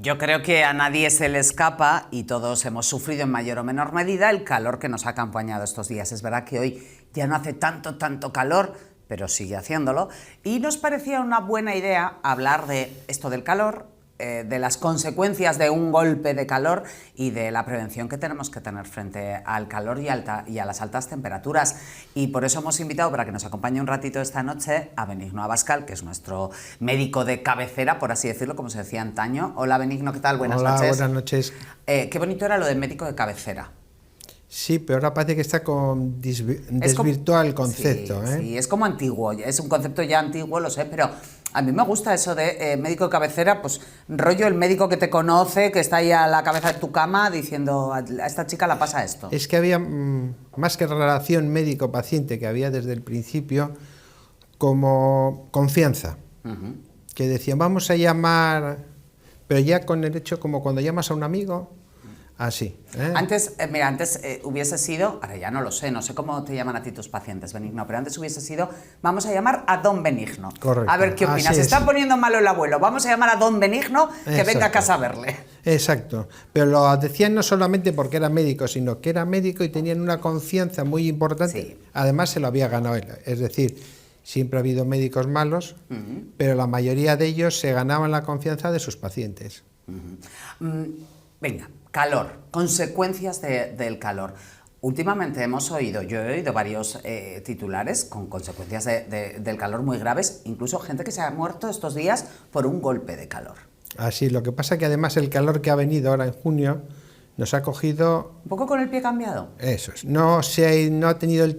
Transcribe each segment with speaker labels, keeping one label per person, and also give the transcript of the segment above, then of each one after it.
Speaker 1: Yo creo que a nadie se le escapa y todos hemos sufrido en mayor o menor medida el calor que nos ha acompañado estos días. Es verdad que hoy ya no hace tanto calor, pero sigue haciéndolo. Y nos parecía una buena idea hablar de esto del calor, de las consecuencias de un golpe de calor y de la prevención que tenemos que tener frente al calor y a las altas temperaturas. Y por eso hemos invitado, para que nos acompañe un ratito esta noche, a Benigno Abascal, que es nuestro médico de cabecera, por así decirlo, como se decía antaño. Hola Benigno, ¿qué tal? Buenas noches.
Speaker 2: Hola, buenas noches.
Speaker 1: Qué bonito era lo del médico de cabecera.
Speaker 2: Sí, pero ahora parece que está desvirtuado el concepto.
Speaker 1: Sí, sí, es como antiguo, es un concepto ya antiguo, lo sé, pero a mí me gusta eso de médico de cabecera, pues rollo el médico que te conoce, que está ahí a la cabeza de tu cama diciendo a esta chica la pasa esto.
Speaker 2: Es que había más que relación médico-paciente, que había desde el principio, como confianza. Que decían, vamos a llamar, pero ya con el hecho como cuando llamas a un amigo. Así.
Speaker 1: Antes, mira, antes hubiese sido, ahora ya no lo sé, no sé cómo te llaman a ti tus pacientes, Benigno, pero antes hubiese sido, vamos a llamar a don Benigno.
Speaker 2: Correcto.
Speaker 1: A ver qué opinas, se está poniendo malo el abuelo, vamos a llamar a don Benigno que
Speaker 2: Exacto.
Speaker 1: venga a casa a verle.
Speaker 2: Exacto, pero lo decían no solamente porque era médico, sino que era médico y tenían una confianza muy importante.
Speaker 1: Sí.
Speaker 2: Además se lo había ganado él, es decir, siempre ha habido médicos malos, pero la mayoría de ellos se ganaban la confianza de sus pacientes.
Speaker 1: Venga, calor, consecuencias del calor. Últimamente yo he oído varios titulares con consecuencias del calor muy graves, incluso gente que se ha muerto estos días por un golpe de calor.
Speaker 2: Así, lo que pasa es que además el calor que ha venido ahora en junio nos ha cogido...
Speaker 1: ¿Un poco con el pie cambiado?
Speaker 2: Eso es, no ha tenido el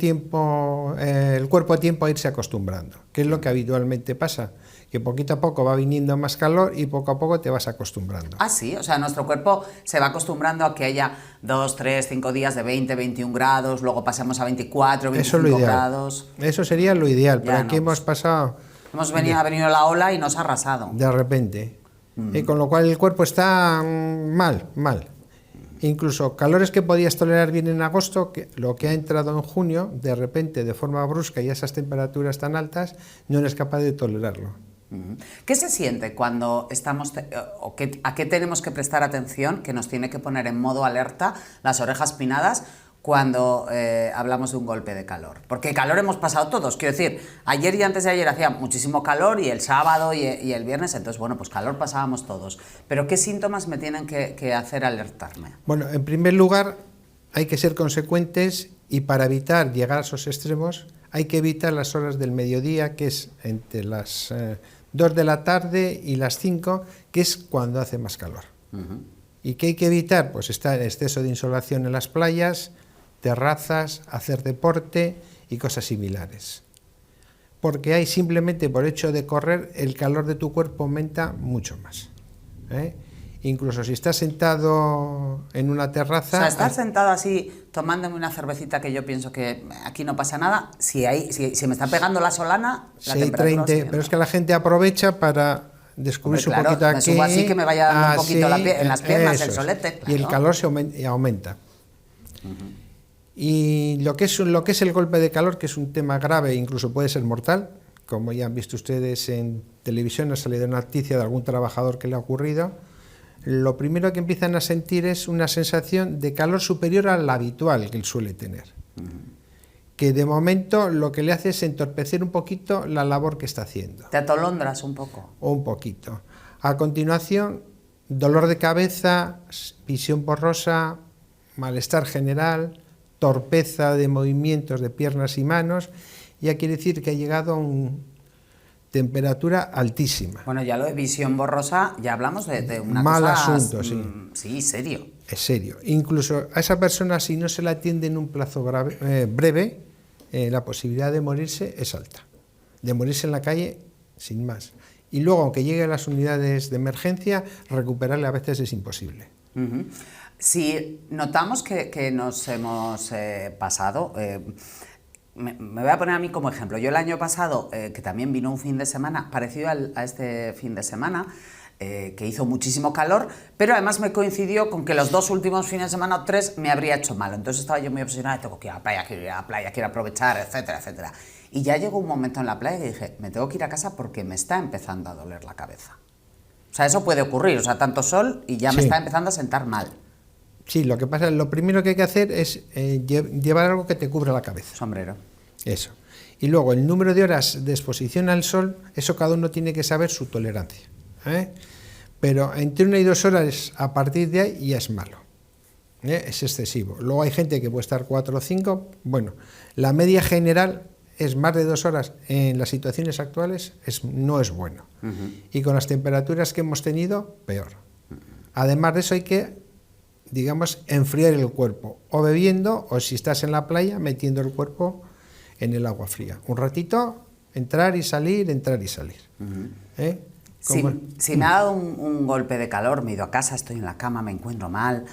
Speaker 2: cuerpo tiempo a irse acostumbrando, que es lo que habitualmente pasa, que poquito a poco va viniendo más calor y poco a poco te vas acostumbrando.
Speaker 1: Ah, sí, o sea, nuestro cuerpo se va acostumbrando a que haya 2, 3, 5 días de 20, 21 grados, luego pasamos a 24, 25 grados.
Speaker 2: Eso sería lo ideal,
Speaker 1: Ya
Speaker 2: pero aquí
Speaker 1: no,
Speaker 2: hemos pasado...
Speaker 1: Ha venido la ola y nos ha arrasado.
Speaker 2: De repente. Con lo cual el cuerpo está mal. Incluso calores que podías tolerar bien en agosto, lo que ha entrado en junio, de repente, de forma brusca, y esas temperaturas tan altas, no eres capaz de tolerarlo.
Speaker 1: ¿Qué se siente cuando estamos, a qué tenemos que prestar atención, que nos tiene que poner en modo alerta, las orejas pinadas, cuando hablamos de un golpe de calor? Porque calor hemos pasado todos, quiero decir, ayer y antes de ayer hacía muchísimo calor y el sábado y el viernes, entonces bueno, pues calor pasábamos todos. Pero ¿qué síntomas me tienen que hacer alertarme?
Speaker 2: Bueno, en primer lugar hay que ser consecuentes y para evitar llegar a esos extremos hay que evitar las horas del mediodía, que es entre las 2 de la tarde y las 5, que es cuando hace más calor. ¿Y qué hay que evitar? Pues está el exceso de insolación en las playas, terrazas, hacer deporte y cosas similares. Porque hay simplemente por hecho de correr, el calor de tu cuerpo aumenta mucho más. Incluso si estás sentado en una terraza...
Speaker 1: O sea, estar sentado así, tomándome una cervecita, que yo pienso que aquí no pasa nada, si me está pegando la solana, la temperatura...
Speaker 2: 30, pero es que la gente aprovecha para descubrirse un poquito aquí...
Speaker 1: Me subo así que me vaya dando un poquito en las piernas, el solete. Claro.
Speaker 2: Y el calor se aumenta. Y lo que es el golpe de calor, que es un tema grave, incluso puede ser mortal, como ya han visto ustedes en televisión, ha salido una noticia de algún trabajador que le ha ocurrido. Lo primero que empiezan a sentir es una sensación de calor superior a la habitual que él suele tener. Que de momento lo que le hace es entorpecer un poquito la labor que está haciendo.
Speaker 1: ¿Te atolondras un poco?
Speaker 2: Un poquito. A continuación, dolor de cabeza, visión borrosa, malestar general, torpeza de movimientos de piernas y manos, ya quiere decir que ha llegado a una temperatura altísima.
Speaker 1: Bueno, ya lo de visión borrosa, ya hablamos de una
Speaker 2: mal
Speaker 1: cosa...
Speaker 2: asunto, sí.
Speaker 1: Sí, serio.
Speaker 2: Es serio. Incluso a esa persona, si no se la atiende en un plazo breve, la posibilidad de morirse es alta. De morirse en la calle, sin más. Y luego, aunque llegue a las unidades de emergencia, recuperarle a veces es imposible.
Speaker 1: Si notamos que nos hemos pasado... Me voy a poner a mí como ejemplo. Yo el año pasado, que también vino un fin de semana parecido a este fin de semana, que hizo muchísimo calor, pero además me coincidió con que los 2 últimos fines de semana o 3 me habría hecho mal. Entonces estaba yo muy obsesionada, tengo que ir a la playa, quiero aprovechar, etcétera, etcétera. Y ya llegó un momento en la playa que dije, me tengo que ir a casa porque me está empezando a doler la cabeza. O sea, eso puede ocurrir, o sea, tanto sol y ya me
Speaker 2: Sí.
Speaker 1: está empezando a sentar mal.
Speaker 2: Sí, lo que pasa, lo primero que hay que hacer es llevar algo que te cubra la cabeza.
Speaker 1: Sombrero.
Speaker 2: Eso. Y luego el número de horas de exposición al sol, eso cada uno tiene que saber su tolerancia. ¿Eh? Pero entre 1 y 2 horas a partir de ahí ya es malo. Es excesivo. Luego hay gente que puede estar 4 o 5. Bueno, la media general es más de 2 horas en las situaciones actuales, no es bueno. Y con las temperaturas que hemos tenido, peor. Además de eso hay que, digamos, enfriar el cuerpo, o bebiendo, o si estás en la playa, metiendo el cuerpo en el agua fría. Un ratito, entrar y salir, entrar y salir. ¿Eh?
Speaker 1: Si me ha dado un golpe de calor, me he ido a casa, estoy en la cama, me encuentro mal,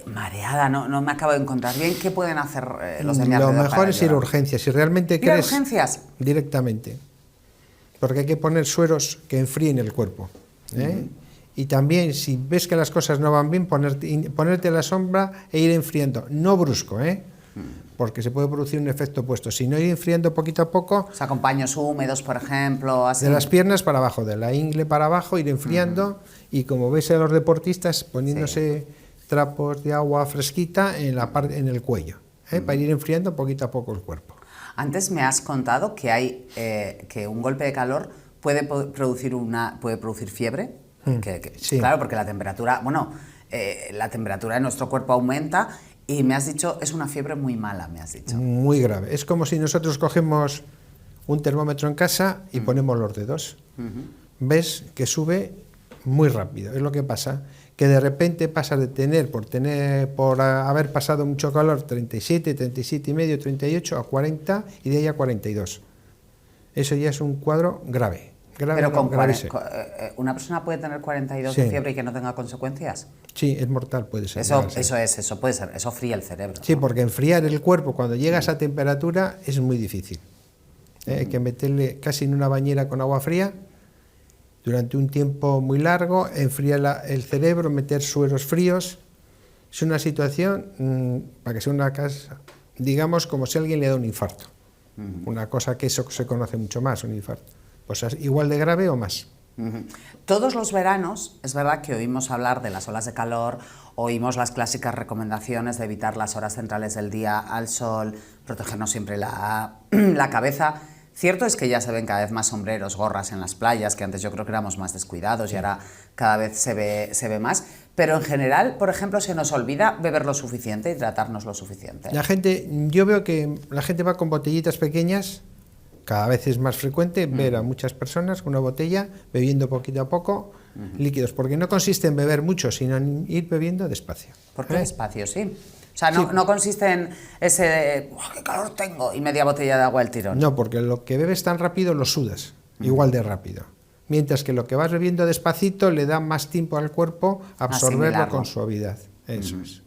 Speaker 1: mareada, no me acabo de encontrar bien, ¿qué pueden hacer los de mi
Speaker 2: Lo
Speaker 1: alrededor
Speaker 2: mejor
Speaker 1: para
Speaker 2: es ir a
Speaker 1: ayudar?
Speaker 2: urgencias. Si realmente
Speaker 1: ¿Ir a
Speaker 2: crees...
Speaker 1: urgencias?
Speaker 2: Directamente. Porque hay que poner sueros que enfríen el cuerpo. Y también, si ves que las cosas no van bien, ponerte a la sombra e ir enfriando. No brusco, porque se puede producir un efecto opuesto. Sino ir enfriando poquito a poco.
Speaker 1: O sea, con paños húmedos, por ejemplo, así.
Speaker 2: De las piernas para abajo, de la ingle para abajo, ir enfriando. Y como ves a los deportistas, poniéndose trapos de agua fresquita en el cuello. Para ir enfriando poquito a poco el cuerpo.
Speaker 1: Antes me has contado que hay que un golpe de calor puede producir fiebre.
Speaker 2: Sí.
Speaker 1: Claro, porque la temperatura, la temperatura de nuestro cuerpo aumenta y me has dicho, es una fiebre muy mala, me has dicho.
Speaker 2: Muy grave. Es como si nosotros cogemos un termómetro en casa y ponemos los dedos. Ves que sube muy rápido. Es lo que pasa, que de repente pasa de tener, por haber pasado mucho calor, 37, 37 y medio, 38 a 40 y de ahí a 42. Eso ya es un cuadro grave.
Speaker 1: Pero
Speaker 2: gravísimo.
Speaker 1: ¿Una persona puede tener 42
Speaker 2: Sí.
Speaker 1: de fiebre y que no tenga consecuencias?
Speaker 2: Sí, es mortal, puede ser.
Speaker 1: Eso puede ser, eso fría el cerebro.
Speaker 2: Sí,
Speaker 1: ¿no?
Speaker 2: porque enfriar el cuerpo cuando llega a esa temperatura es muy difícil. Hay que meterle casi en una bañera con agua fría durante un tiempo muy largo, enfriar el cerebro, meter sueros fríos. Es una situación, para que sea una casa, digamos, como si a alguien le da un infarto. Una cosa que eso se conoce mucho más, un infarto. Pues igual de grave o más.
Speaker 1: Todos los veranos es verdad que oímos hablar de las olas de calor, oímos las clásicas recomendaciones de evitar las horas centrales del día al sol, protegernos siempre la cabeza. Cierto es que ya se ven cada vez más sombreros, gorras en las playas, que antes yo creo que éramos más descuidados y ahora cada vez se ve más, pero en general, por ejemplo, se nos olvida beber lo suficiente, hidratarnos lo suficiente.
Speaker 2: Yo veo que la gente va con botellitas pequeñas. Cada vez es más frecuente ver a muchas personas con una botella bebiendo poquito a poco líquidos, porque no consiste en beber mucho, sino en ir bebiendo despacio.
Speaker 1: ¿Por qué despacio? Sí. O sea, no consiste en ese de, ¡qué calor tengo! Y media botella de agua al tirón.
Speaker 2: No, porque lo que bebes tan rápido lo sudas, igual de rápido. Mientras que lo que vas bebiendo despacito le da más tiempo al cuerpo a absorberlo
Speaker 1: Asimilarlo.
Speaker 2: con suavidad. Eso es.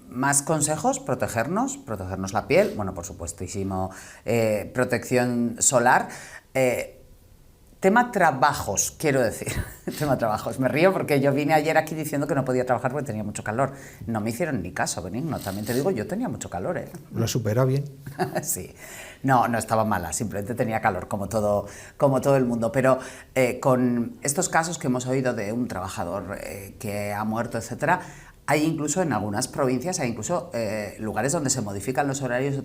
Speaker 1: Más consejos, protegernos la piel, bueno, por supuestísimo, protección solar. Tema trabajos, quiero decir, tema trabajos. Me río porque yo vine ayer aquí diciendo que no podía trabajar porque tenía mucho calor. No me hicieron ni caso, Benigno, también te digo, yo tenía mucho calor, ¿eh?
Speaker 2: Lo superó bien.
Speaker 1: Sí, no estaba mala, simplemente tenía calor como todo el mundo, pero con estos casos que hemos oído de un trabajador que ha muerto, etcétera, hay incluso en algunas provincias, hay incluso lugares donde se modifican los horarios de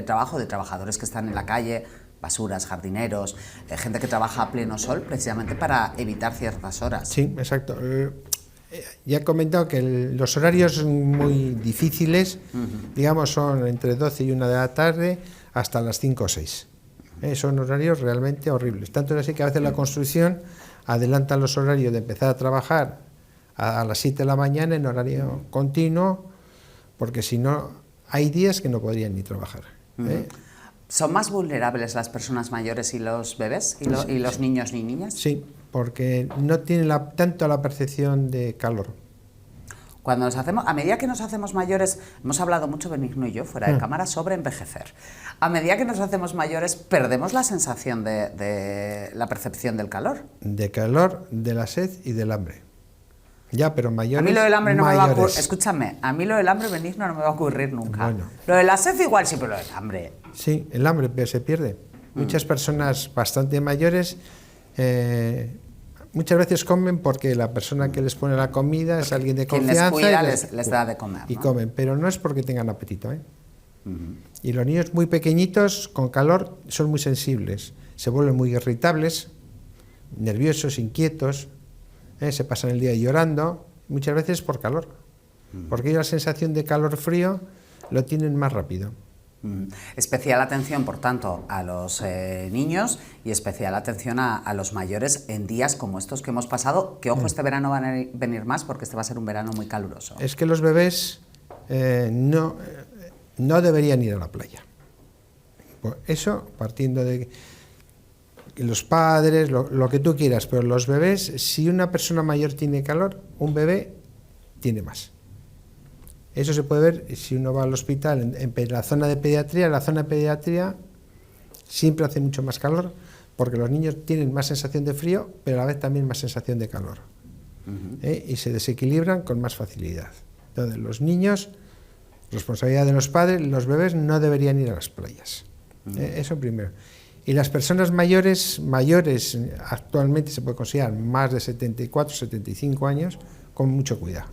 Speaker 1: trabajo de trabajadores que están en la calle, basuras, jardineros, gente que trabaja a pleno sol precisamente para evitar ciertas horas.
Speaker 2: Sí, exacto. Ya he comentado que los horarios muy difíciles, digamos, son entre 12 y 1 de la tarde hasta las 5 o 6. Son horarios realmente horribles. Tanto es así que a veces la construcción adelanta los horarios de empezar a trabajar a las 7 de la mañana en horario continuo, porque si no, hay días que no podrían ni trabajar.
Speaker 1: ¿Son más vulnerables las personas mayores y los bebés y los niños ni niñas?
Speaker 2: Sí, porque no tienen tanto la percepción de calor.
Speaker 1: Cuando a medida que nos hacemos mayores, hemos hablado mucho Benigno y yo fuera de cámara sobre envejecer. A medida que nos hacemos mayores, perdemos la sensación de la percepción del calor.
Speaker 2: De calor, de la sed y del hambre. Ya, pero mayores.
Speaker 1: A mí lo del hambre no me va a ocurrir.
Speaker 2: mayores.
Speaker 1: Escúchame, a mí lo del hambre, Benigno, no me va a ocurrir nunca.
Speaker 2: Bueno.
Speaker 1: Lo de la sed igual sí, pero lo del hambre.
Speaker 2: Sí, el hambre se pierde. Muchas personas bastante mayores Muchas veces comen porque la persona que les pone la comida es alguien de
Speaker 1: Quien
Speaker 2: confianza.
Speaker 1: les cuida les da de comer,
Speaker 2: y
Speaker 1: ¿no?
Speaker 2: comen, pero no es porque tengan apetito, ¿eh? Y los niños muy pequeñitos con calor son muy sensibles, se vuelven muy irritables, nerviosos, inquietos, se pasan el día llorando, muchas veces por calor, porque ellos la sensación de calor-frío lo tienen más rápido.
Speaker 1: Especial atención, por tanto, a los niños y especial atención a los mayores en días como estos que hemos pasado, que ojo, este verano van a venir más porque este va a ser un verano muy caluroso.
Speaker 2: Es que los bebés no deberían ir a la playa. Pues eso, partiendo de que los padres, lo que tú quieras, pero los bebés, si una persona mayor tiene calor, un bebé tiene más. Eso se puede ver si uno va al hospital en la zona de pediatría. La zona de pediatría siempre hace mucho más calor porque los niños tienen más sensación de frío, pero a la vez también más sensación de calor. Y se desequilibran con más facilidad. Entonces, los niños, responsabilidad de los padres, los bebés no deberían ir a las playas. Eso primero. Y las personas mayores actualmente se puede considerar más de 74, 75 años, con mucho cuidado.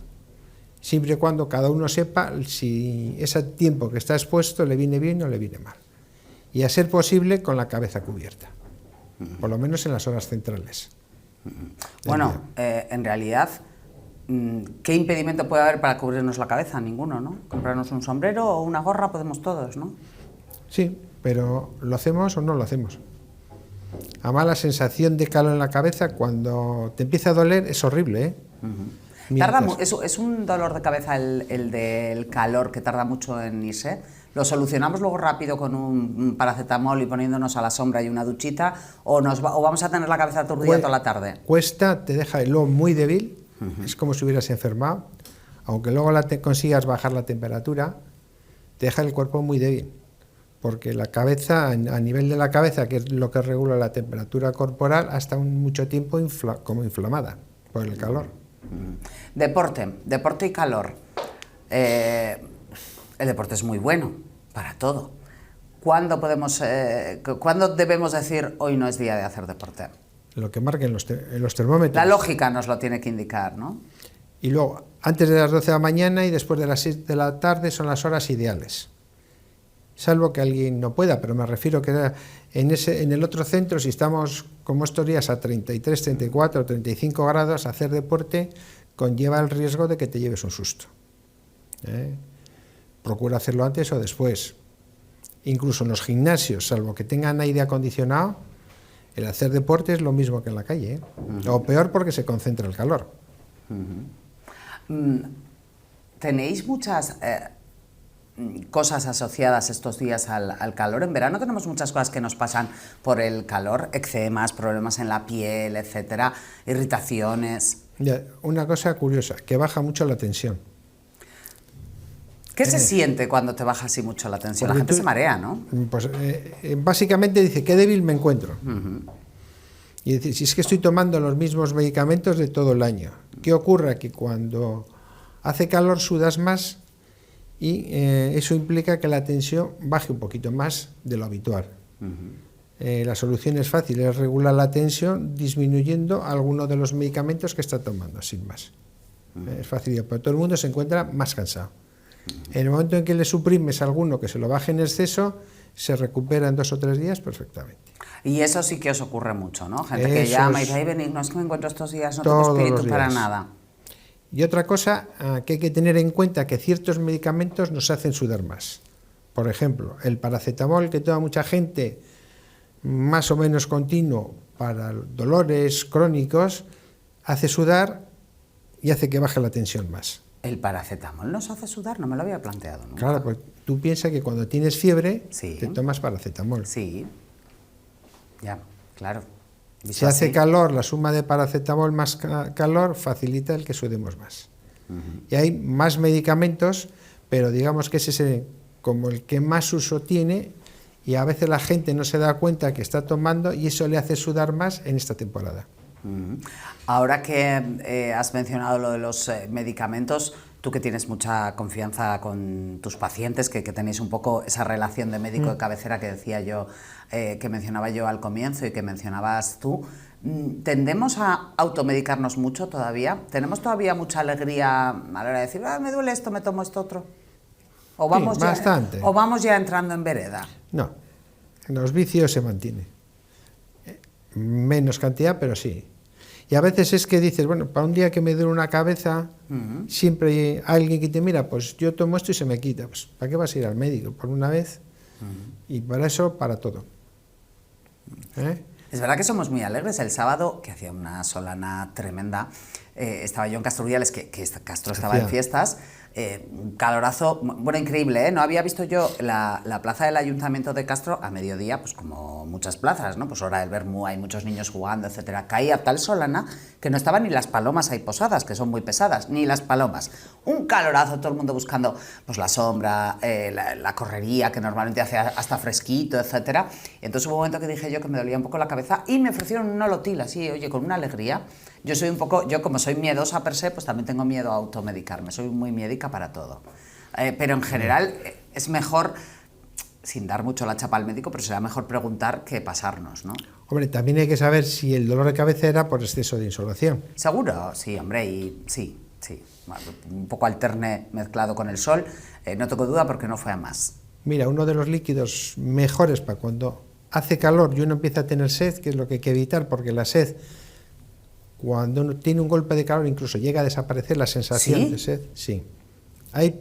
Speaker 2: Siempre y cuando cada uno sepa si ese tiempo que está expuesto le viene bien o le viene mal. Y a ser posible con la cabeza cubierta, por lo menos en las horas centrales.
Speaker 1: Bueno, en realidad, ¿qué impedimento puede haber para cubrirnos la cabeza? Ninguno, ¿no? Comprarnos un sombrero o una gorra podemos todos, ¿no?
Speaker 2: Sí, pero ¿lo hacemos o no lo hacemos? Además, la sensación de calor en la cabeza cuando te empieza a doler es horrible, ¿eh?
Speaker 1: Es un dolor de cabeza el del calor que tarda mucho en irse. ¿Lo solucionamos luego rápido con un paracetamol y poniéndonos a la sombra y una duchita? ¿O vamos a tener la cabeza aturdida toda la tarde?
Speaker 2: Cuesta, te deja el lobo muy débil, es como si hubieras enfermado. Aunque luego consigas bajar la temperatura, te deja el cuerpo muy débil. Porque la cabeza, a nivel de la cabeza, que es lo que regula la temperatura corporal, ha estado mucho tiempo como inflamada por el calor.
Speaker 1: Deporte y calor. El deporte es muy bueno para todo. ¿Cuándo debemos decir hoy no es día de hacer deporte?
Speaker 2: Lo que marquen los termómetros.
Speaker 1: La lógica nos lo tiene que indicar, ¿no?
Speaker 2: Y luego, antes de las 12 de la mañana y después de las 6 de la tarde son las horas ideales. Salvo que alguien no pueda, pero me refiero que en el otro centro, si estamos como estos días a 33, 34, 35 grados, hacer deporte conlleva el riesgo de que te lleves un susto. Procura hacerlo antes o después. Incluso en los gimnasios, salvo que tengan aire acondicionado, el hacer deporte es lo mismo que en la calle, o peor porque se concentra el calor.
Speaker 1: ¿Tenéis muchas cosas asociadas estos días al calor? En verano tenemos muchas cosas que nos pasan por el calor, eczemas, problemas en la piel, etcétera, irritaciones.
Speaker 2: Ya, una cosa curiosa, que baja mucho la tensión.
Speaker 1: ¿Qué se siente cuando te baja así mucho la tensión? La gente se marea, ¿no?
Speaker 2: Pues básicamente dice, qué débil me encuentro. Y dice, si es que estoy tomando los mismos medicamentos de todo el año. ¿Qué ocurre? Que cuando hace calor sudas más y eso implica que la tensión baje un poquito más de lo habitual. La solución es fácil, es regular la tensión disminuyendo alguno de los medicamentos que está tomando, sin más. Es fácil, pero todo el mundo se encuentra más cansado. En el momento en que le suprimes alguno que se lo baje en exceso, se recupera en 2 o 3 días perfectamente.
Speaker 1: Y eso sí que os ocurre mucho, ¿no? Gente que llama y dice, ay, venid, no es que me encuentro estos días, no tengo espíritu para nada.
Speaker 2: Y otra cosa que hay que tener en cuenta, que ciertos medicamentos nos hacen sudar más. Por ejemplo, el paracetamol que toma mucha gente, más o menos continuo para dolores crónicos, hace sudar y hace que baje la tensión más.
Speaker 1: ¿El paracetamol nos hace sudar? No me lo había planteado nunca.
Speaker 2: Claro, pues tú piensas que cuando tienes fiebre, te tomas paracetamol.
Speaker 1: Sí, ya, claro.
Speaker 2: Si hace calor, la suma de paracetamol más calor facilita el que sudemos más. Y hay más medicamentos, pero digamos que ese es como el que más uso tiene, y a veces la gente no se da cuenta que está tomando y eso le hace sudar más en esta temporada.
Speaker 1: Ahora que has mencionado lo de los medicamentos, tú que tienes mucha confianza con tus pacientes, que tenéis un poco esa relación de médico de cabecera que decía yo, que mencionaba yo al comienzo y que mencionabas tú, ¿Tendemos a automedicarnos mucho todavía? ¿Tenemos todavía mucha alegría a la hora de decir, me duele esto, me tomo esto otro? ¿O vamos,
Speaker 2: Sí, bastante.
Speaker 1: ¿O vamos ya entrando en vereda?
Speaker 2: No, los vicios se mantienen. Menos cantidad, pero sí. Y a veces es que dices, bueno, para un día que me duele una cabeza, siempre hay alguien que te mira, pues yo tomo esto y se me quita. Pues, ¿para qué vas a ir al médico? Por una vez. Y para eso, para todo.
Speaker 1: Es verdad que somos muy alegres. El sábado, que hacía una solana tremenda, estaba yo en Castro Urdiales, que Castro estaba en fiestas, un calorazo, bueno, increíble, ¿eh? No había visto yo la plaza del Ayuntamiento de Castro a mediodía, pues como muchas plazas, ¿no? Pues hora del vermú, hay muchos niños jugando, etcétera. Caía tal solana que no estaban ni las palomas ahí posadas, que son muy pesadas, ni las palomas. Un calorazo, todo el mundo buscando pues la sombra, la correría, que normalmente hace hasta fresquito, etcétera. Y entonces hubo un momento que dije yo que me dolía un poco la cabeza y me ofrecieron un olotil así, oye, con una alegría. Yo soy un poco, yo como soy miedosa per se, pues también tengo miedo a automedicarme, soy muy miedica para todo. Pero en general es mejor, sin dar mucho la chapa al médico, pero será mejor preguntar que pasarnos, ¿no?
Speaker 2: Hombre, también hay que saber si el dolor de cabeza era por exceso de insolación.
Speaker 1: ¿Seguro? Sí, hombre, y sí. Un poco alterne mezclado con el sol, no tengo duda porque no fue a más.
Speaker 2: Mira, uno de los líquidos mejores para cuando hace calor y uno empieza a tener sed, que es lo que hay que evitar, porque la sed, cuando uno tiene un golpe de calor, incluso llega a desaparecer la sensación de sed. Sí.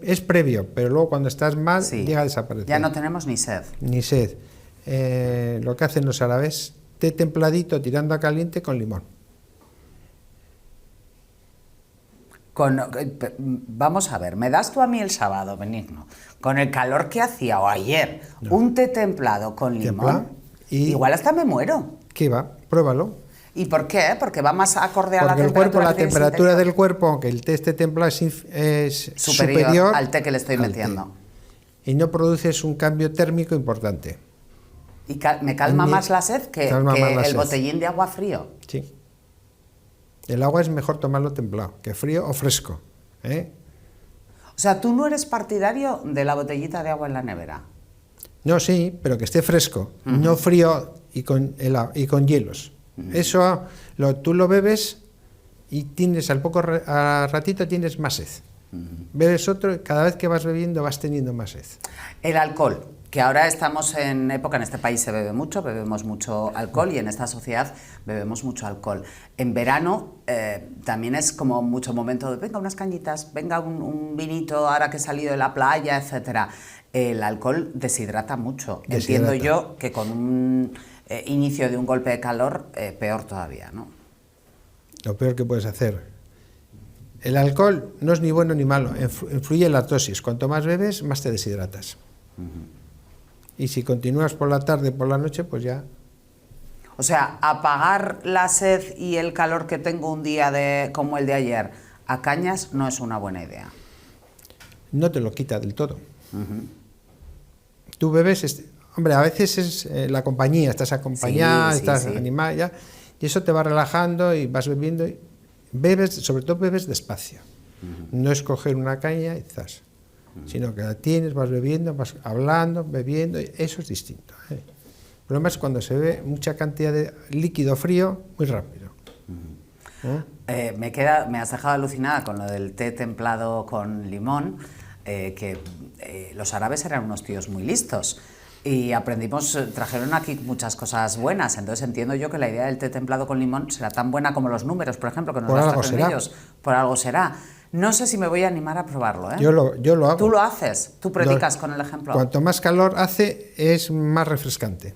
Speaker 2: Es previo, pero luego cuando estás mal, llega a desaparecer.
Speaker 1: Ya no tenemos ni sed.
Speaker 2: Ni sed. Lo que hacen los árabes, té templadito tirando a caliente con limón.
Speaker 1: Vamos a ver, ¿me das tú a mí el sábado, Benigno, con el calor que hacía, o ayer, un té templado con limón? Igual hasta me muero.
Speaker 2: ¿Qué va? Pruébalo.
Speaker 1: ¿Y por qué? Porque va más acorde a la
Speaker 2: temperatura. La temperatura del cuerpo, aunque el té esté templado, es superior
Speaker 1: al té que le estoy metiendo.
Speaker 2: Y no produces un cambio térmico importante.
Speaker 1: ¿Y me calma más la sed que el botellín de agua frío?
Speaker 2: Sí. El agua es mejor tomarlo templado, que frío o fresco.
Speaker 1: O sea, ¿tú no eres partidario de la botellita de agua en la nevera?
Speaker 2: No, sí, pero que esté fresco, no frío y con hielos. Eso tú lo bebes y tienes al ratito tienes más sed. Bebes otro y cada vez que vas bebiendo vas teniendo más sed.
Speaker 1: El alcohol, que ahora estamos en época, en este país se bebe mucho, bebemos mucho alcohol y en esta sociedad bebemos mucho alcohol. En verano también es como mucho momento de venga unas cañitas, venga un vinito ahora que he salido de la playa, etcétera. El alcohol deshidrata mucho. Entiendo yo que con un inicio de un golpe de calor, peor todavía, ¿no?
Speaker 2: Lo peor que puedes hacer. El alcohol no es ni bueno ni malo, influye en la dosis. Cuanto más bebes, más te deshidratas. Y si continúas por la tarde, por la noche, pues ya...
Speaker 1: O sea, apagar la sed y el calor que tengo un día como el de ayer a cañas no es una buena idea.
Speaker 2: No te lo quita del todo. Tú bebes... Hombre, a veces es la compañía, estás acompañada, estás animada ya, y eso te va relajando y vas bebiendo... Bebes, sobre todo bebes despacio. No es coger una caña y zas, sino que la tienes, vas bebiendo, vas hablando, bebiendo, eso es distinto. El problema es cuando se bebe mucha cantidad de líquido frío muy rápido.
Speaker 1: Me has dejado alucinada con lo del té templado con limón, que los árabes eran unos tíos muy listos. Y trajeron aquí muchas cosas buenas, entonces entiendo yo que la idea del té templado con limón será tan buena como los números, por ejemplo, que nos das los remedios. Por algo será. No sé si me voy a animar a probarlo, ¿eh?
Speaker 2: Yo lo hago.
Speaker 1: ¿Tú lo haces? ¿Tú predicas con el ejemplo?
Speaker 2: Cuanto más calor hace, es más refrescante.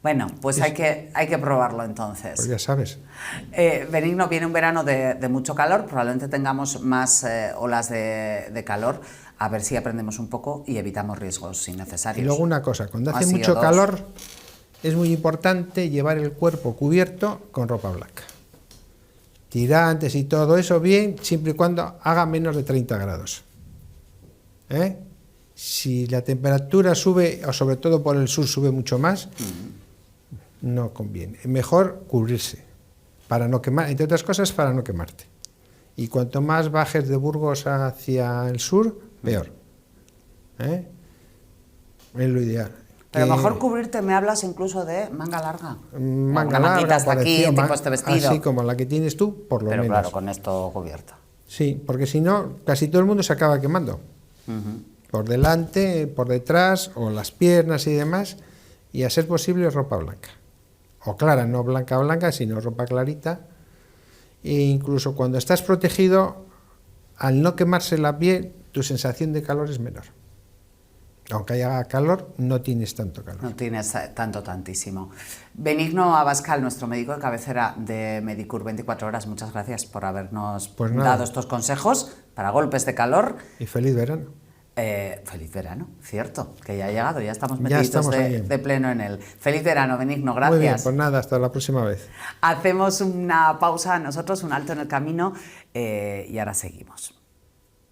Speaker 1: Bueno, pues hay que probarlo entonces.
Speaker 2: Pues ya sabes.
Speaker 1: Benigno, viene un verano de mucho calor, probablemente tengamos más olas de calor. A ver si aprendemos un poco y evitamos riesgos innecesarios.
Speaker 2: Y luego una cosa, cuando hace mucho calor es muy importante llevar el cuerpo cubierto con ropa blanca. Tirantes y todo eso bien, siempre y cuando haga menos de 30 grados. Si la temperatura sube, o sobre todo por el sur sube mucho más, no conviene. Mejor cubrirse, para no quemar, entre otras cosas para no quemarte. Y cuanto más bajes de Burgos hacia el sur, peor. Es lo ideal.
Speaker 1: Pero mejor cubrirte, me hablas incluso de manga larga.
Speaker 2: Manga
Speaker 1: una manguita
Speaker 2: larga,
Speaker 1: hasta
Speaker 2: por
Speaker 1: aquí,
Speaker 2: encima,
Speaker 1: tipo este vestido.
Speaker 2: así como la que tienes tú, por lo
Speaker 1: Pero
Speaker 2: menos.
Speaker 1: claro, con esto cubierto.
Speaker 2: Sí, porque si no, casi todo el mundo se acaba quemando. Por delante, por detrás, o las piernas y demás, y a ser posible ropa blanca. O clara, no blanca blanca, sino ropa clarita. E incluso cuando estás protegido, al no quemarse la piel, tu sensación de calor es menor. Aunque haya calor, no tienes tanto calor.
Speaker 1: No tienes tantísimo. Benigno Abascal, nuestro médico de cabecera de Medicur 24 horas, muchas gracias por habernos dado estos consejos para golpes de calor.
Speaker 2: Y feliz verano.
Speaker 1: Feliz verano, cierto, que ya ha llegado, ya estamos
Speaker 2: Ya
Speaker 1: metidos
Speaker 2: estamos
Speaker 1: de pleno en él. Feliz verano, Benigno, gracias.
Speaker 2: Muy bien, pues nada, hasta la próxima vez.
Speaker 1: Hacemos una pausa nosotros, un alto en el camino y ahora seguimos.